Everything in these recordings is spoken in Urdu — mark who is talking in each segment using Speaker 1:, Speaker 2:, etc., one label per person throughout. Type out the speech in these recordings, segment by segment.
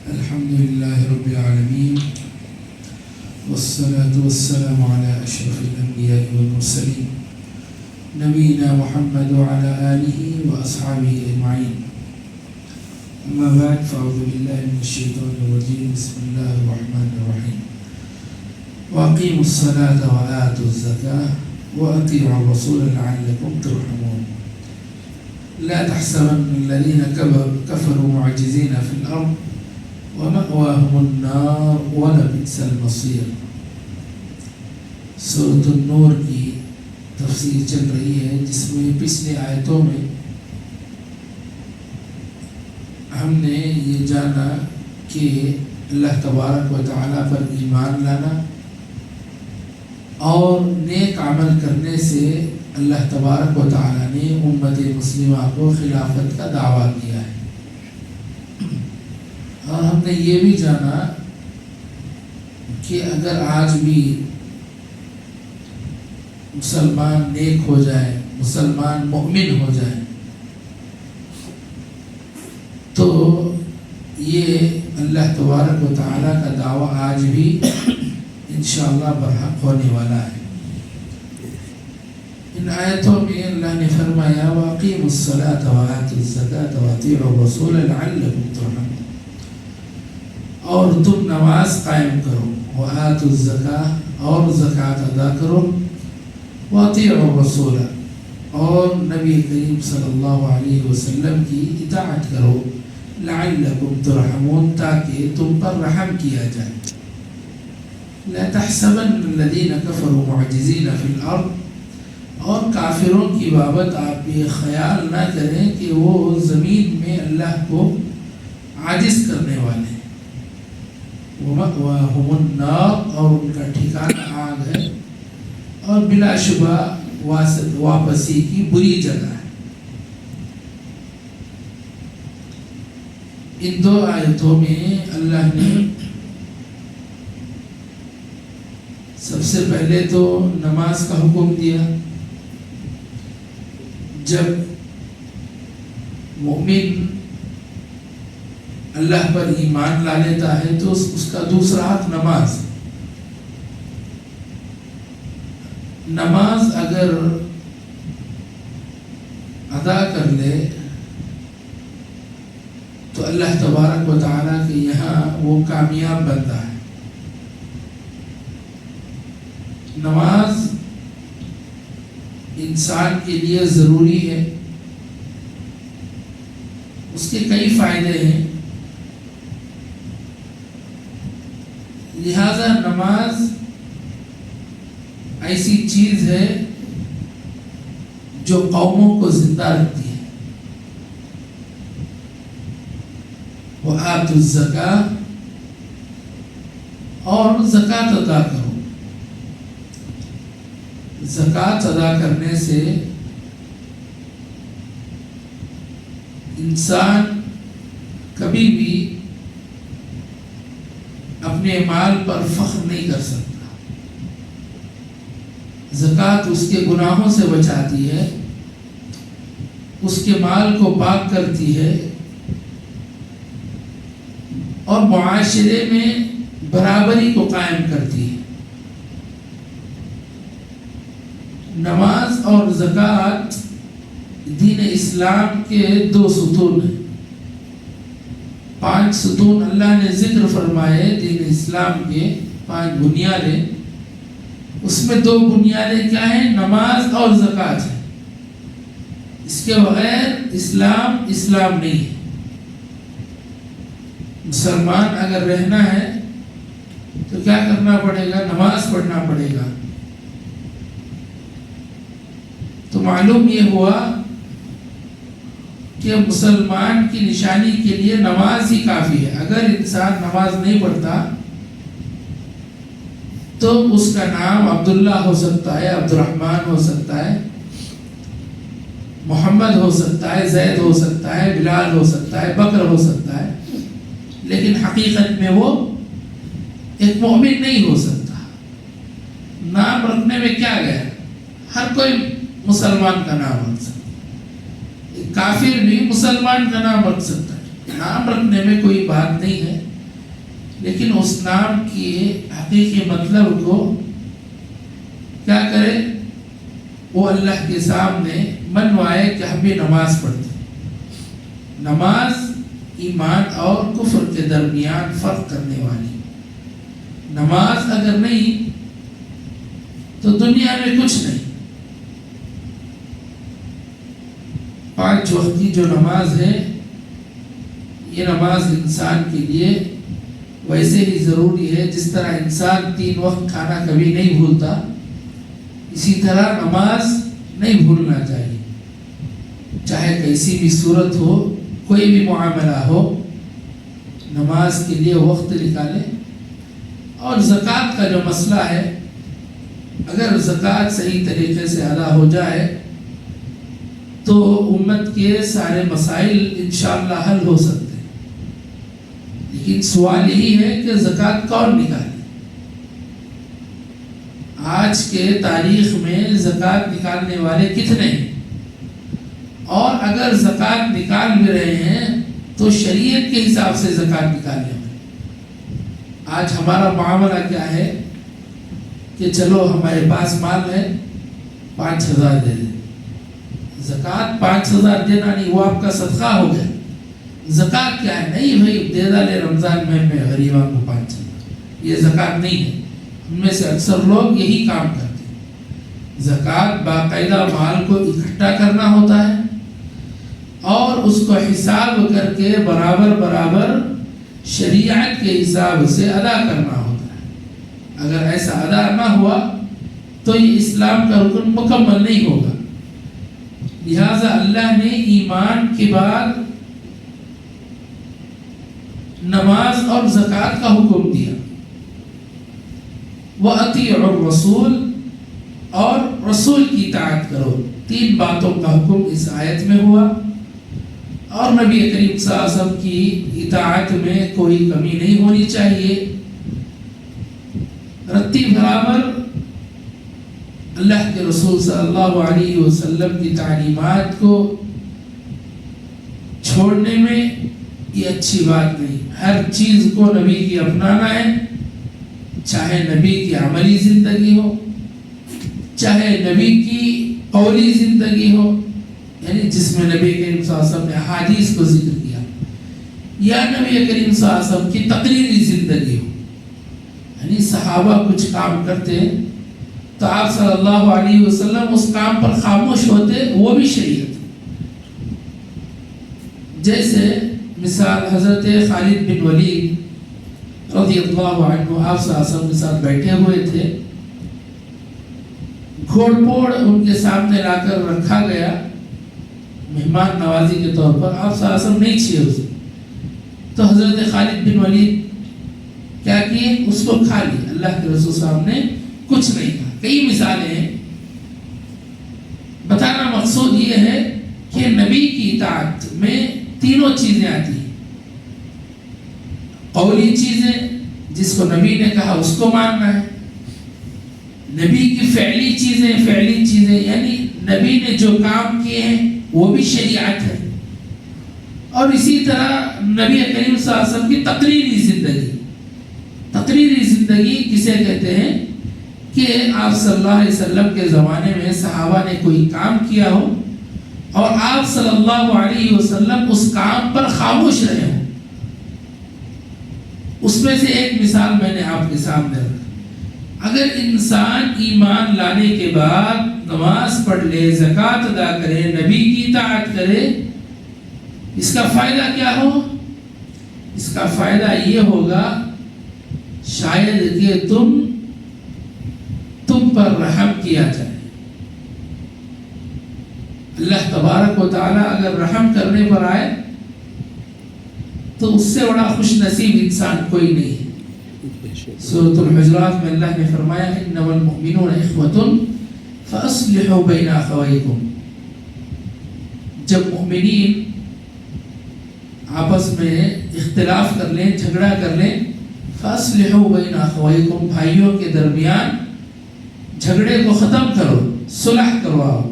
Speaker 1: الحمد لله رب العالمين والصلاة والسلام على أشرف الأنبياء والمرسلين نبينا محمد وعلى آله وأصحابه أجمعين. أما بعد فأعوذ بالله من الشيطان الرجيم. بسم الله الرحمن الرحيم. وأقيموا الصلاة وآتوا الزكاة وأطيعوا الرسول لعلكم ترحمون. لا تحسبن الذين كفروا معجزين في الأرض ومأواهم النار ولبئس المصير. سورۃ النور کی تفسیر چل رہی ہے، جس میں پچھلے آیتوں میں ہم نے یہ جانا کہ اللہ تبارک و تعالیٰ پر ایمان لانا اور نیک عمل کرنے سے اللہ تبارک و تعالیٰ نے امت مسلمہ کو خلافت کا دعویٰ کیا ہے. اور ہم نے یہ بھی جانا کہ اگر آج بھی مسلمان نیک ہو جائے، مسلمان مومن ہو جائے، تو یہ اللہ تبارک و تعالیٰ کا دعویٰ آج بھی انشاءاللہ برحق ہونے والا ہے. ان آیتوں میں اللہ نے فرمایا وَأَقِيمُوا الصَّلَاةَ وَآتُوا الزَّكَاةَ وَأَطِيعُوا الرَّسُولَ لَعَلَّكُمْ تُرْحَمُونَ. اور تم نماز قائم کرو، وَآتُوا الزَّكَاةَ اور زکوٰۃ ادا کرو، وَأَطِيعُوا الرَّسُولَ اور نبی کریم صلی اللہ علیہ وسلم کی اطاعت کرو، لَعَلَّكُمْ تُرْحَمُونَ تاکہ تم پر رحم کیا جائے. لَا تَحْسَبَنَّ الَّذِينَ كَفَرُوا مُعْجِزِينَ فِي الْأَرْضِ اور کافروں کی بابت آپ یہ خیال نہ کریں کہ وہ زمین میں اللہ کو عاجز کرنے والے ہیں. وَمَأْوَاهُمُ النَّارُ اور ان کا ٹھکانہ آگ ہے اور بلا شبہ واپسی کی بری جگہ ہے. ان دو آیتوں میں اللہ نے سب سے پہلے تو نماز کا حکم دیا. جب مومن اللہ پر ایمان لا لیتا ہے تو اس کا دوسرا حق نماز. نماز اگر ادا کر لے تو اللہ تبارک و تعالیٰ کے یہاں وہ کامیاب بنتا ہے. نماز انسان کے لیے ضروری ہے، اس کے کئی فائدے ہیں. لہذا نماز ایسی چیز ہے جو قوموں کو زندہ رکھتی ہے. وَآتُوا الزَّكَاةَ اور زکوٰۃ ادا کرو. زکوٰۃ ادا کرنے سے انسان کبھی بھی اپنے مال پر فخر نہیں کر سکتا. زکوٰۃ اس کے گناہوں سے بچاتی ہے، اس کے مال کو پاک کرتی ہے اور معاشرے میں برابری کو قائم کرتی ہے. نماز اور زکوٰۃ دین اسلام کے دو ستون ہیں. 5 ستون اللہ نے ذکر فرمائے دین اسلام کے، 5 بنیادیں. اس میں 2 بنیادیں کیا ہیں؟ نماز اور زکوٰۃ ہے. اس کے بغیر اسلام نہیں ہے. مسلمان اگر رہنا ہے تو کیا کرنا پڑے گا؟ نماز پڑھنا پڑے گا. تو معلوم یہ ہوا کہ مسلمان کی نشانی کے لیے نماز ہی کافی ہے. اگر انسان نماز نہیں پڑھتا تو اس کا نام عبداللہ ہو سکتا ہے، عبد الرحمن ہو سکتا ہے، محمد ہو سکتا ہے، زید ہو سکتا ہے، بلال ہو سکتا ہے، بکر ہو سکتا ہے، لیکن حقیقت میں وہ ایک مومن نہیں ہو سکتا. نام رکھنے میں کیا گیا؟ ہر کوئی مسلمان کا نام رکھ سکتا ہے. کافر بھی مسلمان کا نام رکھ سکتا ہے. نام رکھنے میں کوئی بات نہیں ہے. لیکن اس نام کی حقیقی مطلب کو کیا کرے، وہ اللہ کے سامنے منوائے کہ ہم بھی نماز پڑھتے ہیں۔ نماز ایمان اور کفر کے درمیان فرق کرنے والی، نماز اگر نہیں تو دنیا میں کچھ نہیں۔ 5 وقت کی جو نماز ہے، یہ نماز انسان کے لیے ویسے ہی ضروری ہے جس طرح انسان 3 وقت کھانا کبھی نہیں بھولتا، اسی طرح نماز نہیں بھولنا چاہیے، چاہے کیسی بھی صورت ہو، کوئی بھی معاملہ ہو، نماز کے لیے وقت نکالے۔ اور زکوٰۃ کا جو مسئلہ ہے، اگر زکوٰۃ صحیح طریقے سے ادا ہو جائے تو امت کے سارے مسائل انشاءاللہ حل ہو سکتے ہیں۔ لیکن سوال یہی ہے کہ زکوٰۃ کون نکالے؟ آج کے تاریخ میں زکوٰۃ نکالنے والے کتنے ہیں؟ اور اگر زکوٰۃ نکال بھی رہے ہیں تو شریعت کے حساب سے زکوٰۃ نکالنے والے۔ آج ہمارا معاملہ کیا ہے کہ چلو ہمارے پاس مال ہے، 5,000 دے دیں۔ زکوٰۃ 5,000 دینا نہیں، وہ آپ کا صدقہ ہو گیا۔ زکوٰۃ کیا ہے؟ نہیں بھائی دے ڈالے رمضان میں غریبوں کو 5,000، یہ زکوٰۃ نہیں ہے۔ ان میں سے اکثر لوگ یہی کام کرتے ہیں۔ زکوٰۃ باقاعدہ مال کو اکٹھا کرنا ہوتا ہے اور اس کو حساب کر کے برابر شریعت کے حساب سے ادا کرنا ہوتا ہے۔ اگر ایسا ادا نہ ہوا تو یہ اسلام کا رکن مکمل نہیں ہوگا۔ لہذا اللہ نے ایمان کے بعد نماز اور زکوٰۃ کا حکم دیا۔ وَأَطِيعُوا الرَّسُولَ، اور رسول کی اطاعت کرو۔ 3 باتوں کا حکم اس آیت میں ہوا، اور نبی کریم صلی اللہ علیہ وسلم کی اطاعت میں کوئی کمی نہیں ہونی چاہیے۔ رتی برابر اللہ کے رسول صلی اللہ علیہ وسلم کی تعلیمات کو چھوڑنے میں یہ اچھی بات نہیں۔ ہر چیز کو نبی کی اپنانا ہے، چاہے نبی کی عملی زندگی ہو، چاہے نبی کی قولی زندگی ہو، یعنی جس میں نبی کریم صلی اللہ علیہ وسلم نے احادیث کو ذکر کیا، یا نبی کریم صلی اللہ علیہ وسلم کی تقریری زندگی ہو، یعنی صحابہ کچھ کام کرتے تو آپ صلی اللہ علیہ وسلم اس کام پر خاموش ہوتے، وہ بھی شریعت۔ جیسے مثال حضرت خالد بن ولید رضی اللہ عنہ، آپ صلی اللہ علیہ وسلم کے ساتھ بیٹھے ہوئے تھے، گھوڑ پوڑ ان کے سامنے لا کر رکھا گیا مہمان نوازی کے طور پر، آپ صلی اللہ علیہ وسلم نہیں چھیے اسے، تو حضرت خالد بن ولید کیا کیے؟ اس کو کھا لیا۔ اللہ کے رسول صاحب نے کچھ نہیں کہا۔ کئی مثالیں ہیں، بتانا مقصود یہ ہے کہ نبی کی اطاعت میں تینوں چیزیں آتی ہیں۔ قولی چیزیں، جس کو نبی نے کہا اس کو ماننا ہے۔ نبی کی فعلی چیزیں یعنی نبی نے جو کام کیے ہیں وہ بھی شریعت ہے۔ اور اسی طرح نبی کریم صلی اللہ علیہ وسلم کی تقریری زندگی کسے کہتے ہیں کہ آپ صلی اللہ علیہ وسلم کے زمانے میں صحابہ نے کوئی کام کیا ہو اور آپ صلی اللہ علیہ وسلم اس کام پر خاموش رہے ہوں۔ اس میں سے ایک مثال میں نے آپ کے سامنے رکھا۔ اگر انسان ایمان لانے کے بعد نماز پڑھ لے، زکوٰۃ ادا کرے، نبی کی اطاعت کرے، اس کا فائدہ کیا ہو؟ اس کا فائدہ یہ ہوگا شاید کہ تم پر رحم کیا جائے۔ اللہ تبارک و تعالی اگر رحم کرنے پر آئے تو اس سے بڑا خوش نصیب انسان کوئی نہیں ہے۔ سورۃ الحجرات میں اللہ نے فرمایا انما المؤمنون اخوة فاصلحوا بین اخویکم۔ جب مؤمنین آپس میں اختلاف کر لیں، جھگڑا کر لیں، فاصلحوا بین اخویکم، بھائیوں کے درمیان جھگڑے کو ختم کرو، صلح کرواؤ۔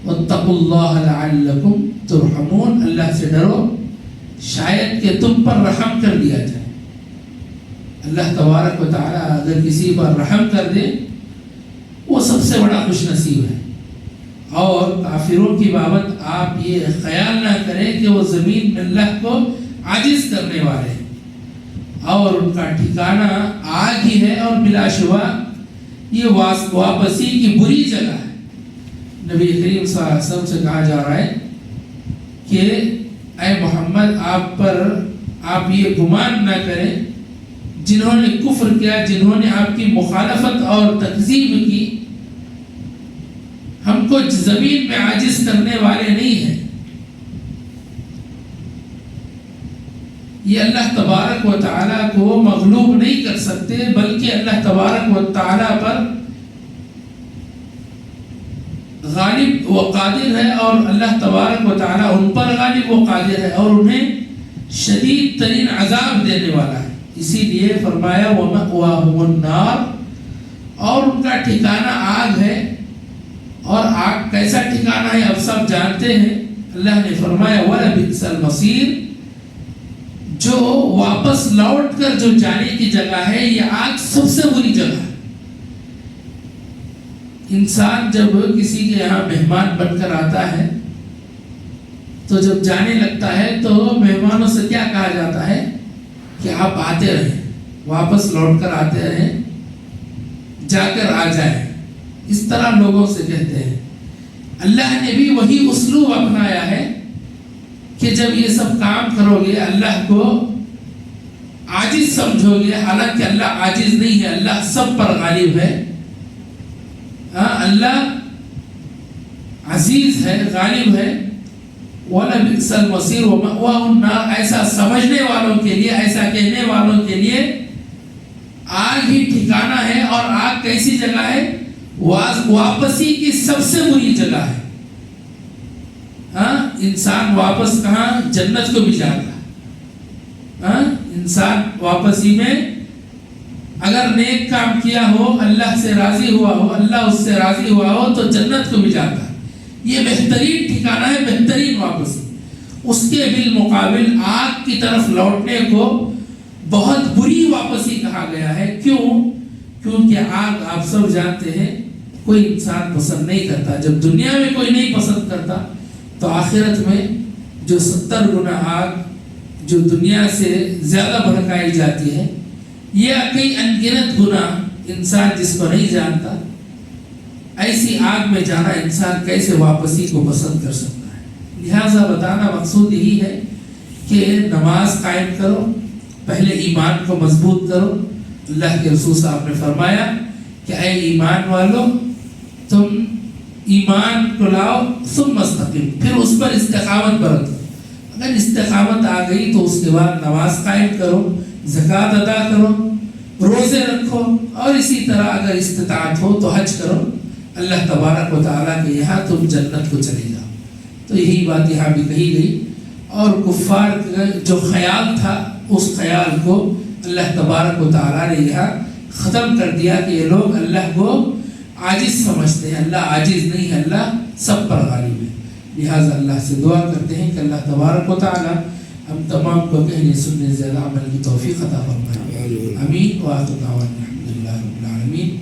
Speaker 1: واتقوا اللہ لعلکم ترحمون، اللہ سے ڈرو شاید کہ تم پر رحم کر دیا جائے۔ اللہ تبارک و تعالیٰ اگر کسی پر رحم کر دے وہ سب سے بڑا خوش نصیب ہے. اور کافروں کی بابت آپ یہ خیال نہ کریں کہ وہ زمین میں اللہ کو عاجز کرنے والے ہیں اور ان کا ٹھکانہ آگ ہی ہے اور بلا شبہ یہ واپسی کی بری جگہ ہے. نبی کریم صلی اللہ علیہ وسلم سے کہا جا رہا ہے کہ اے محمد آپ یہ گمان نہ کریں جنہوں نے کفر کیا، جنہوں نے آپ کی مخالفت اور تکذیب کی، ہم کو زمین میں عاجز کرنے والے نہیں ہیں. یہ اللہ تبارک و تعالیٰ کو مغلوب نہیں کر سکتے، بلکہ اللہ تبارک و تعالیٰ پر غالب و قادر ہے، اور اللہ تبارک و تعالیٰ ان پر غالب و قادر ہے اور انہیں شدید ترین عذاب دینے والا ہے. اسی لیے فرمایا وَمَأْوَاهُمُ النَّارُ، اور ان کا ٹھکانہ آگ ہے. اور آگ کیسا ٹھکانہ ہے اب سب جانتے ہیں. اللہ نے فرمایا وَلَبِئْسَ الْمَصِيرُ، جو واپس لوٹ کر جو جانے کی جگہ ہے یہ آگ سب سے بری جگہ ہے. انسان جب کسی کے یہاں مہمان بن کر آتا ہے تو جب جانے لگتا ہے تو مہمانوں سے کیا کہا جاتا ہے کہ آپ آتے رہیں، واپس لوٹ کر آتے رہیں، جا کر آ جائیں. اس طرح لوگوں سے کہتے ہیں. اللہ نے بھی وہی اسلوب اپنایا ہے کہ جب یہ سب کام کرو گے اللہ کو عاجز سمجھو گے، حالانکہ اللہ عاجز نہیں ہے، اللہ سب پر غالب ہے. اللہ عزیز ہے، غالب ہے. وَلَبِئْسَ الْمَصِيرُ وَمَأْوَاهُ النَّارُ، ایسا سمجھنے والوں کے لیے، ایسا کہنے والوں کے لیے آگ ہی ٹھکانہ ہے. اور آگ کیسی جگہ ہے؟ واپسی کی سب سے بری جگہ ہے. انسان واپس کہاں؟ جنت کو بھی جاتا. انسان واپسی میں اگر نیک کام کیا ہو، اللہ سے راضی ہوا ہو، اللہ اس سے راضی ہوا ہو تو جنت کو بھی جاتا ہے. یہ بہترین ٹھکانہ ہے، بہترین واپسی. اس کے بالمقابل آگ کی طرف لوٹنے کو بہت بری واپسی کہا گیا ہے. کیونکہ آگ آپ سب جانتے ہیں کوئی انسان پسند نہیں کرتا. جب دنیا میں کوئی نہیں پسند کرتا تو آخرت میں جو 70 گنا آگ جو دنیا سے زیادہ بھڑکائی جاتی ہے، یہ کئی انگنت گنا انسان جس کو نہیں جانتا، ایسی آگ میں جانا انسان کیسے واپسی کو پسند کر سکتا ہے. لہذا بتانا مقصود یہی ہے کہ نماز قائم کرو، پہلے ایمان کو مضبوط کرو. اللہ کے رسول صاحب نے فرمایا کہ اے ایمان والو، تم ایمان کو لاؤ ثم استقیم، پھر اس پر استقامت برتو. اگر استقامت آ گئی تو اس کے بعد نماز قائم کرو، زکوٰۃ ادا کرو، روزے رکھو، اور اسی طرح اگر استطاعت ہو تو حج کرو. اللہ تبارک و تعالیٰ کے یہاں تم جنت کو چلے جاؤ. تو یہی بات یہاں بھی کہی گئی. اور کفار کا جو خیال تھا اس خیال کو اللہ تبارک و تعالیٰ نے یہاں ختم کر دیا کہ یہ لوگ اللہ کو عاجز سمجھتے ہیں. اللہ عاجز نہیں ہے، اللہ سب پر غالب ہے. لہٰذا اللہ سے دعا کرتے ہیں کہ اللہ تبارک و تعالیٰ ہم تمام کو کہنے سننے زیادہ عمل کی توفیق عطا فرمائے. آمین. وآخر دعوانا الحمد للہ رب العالمین.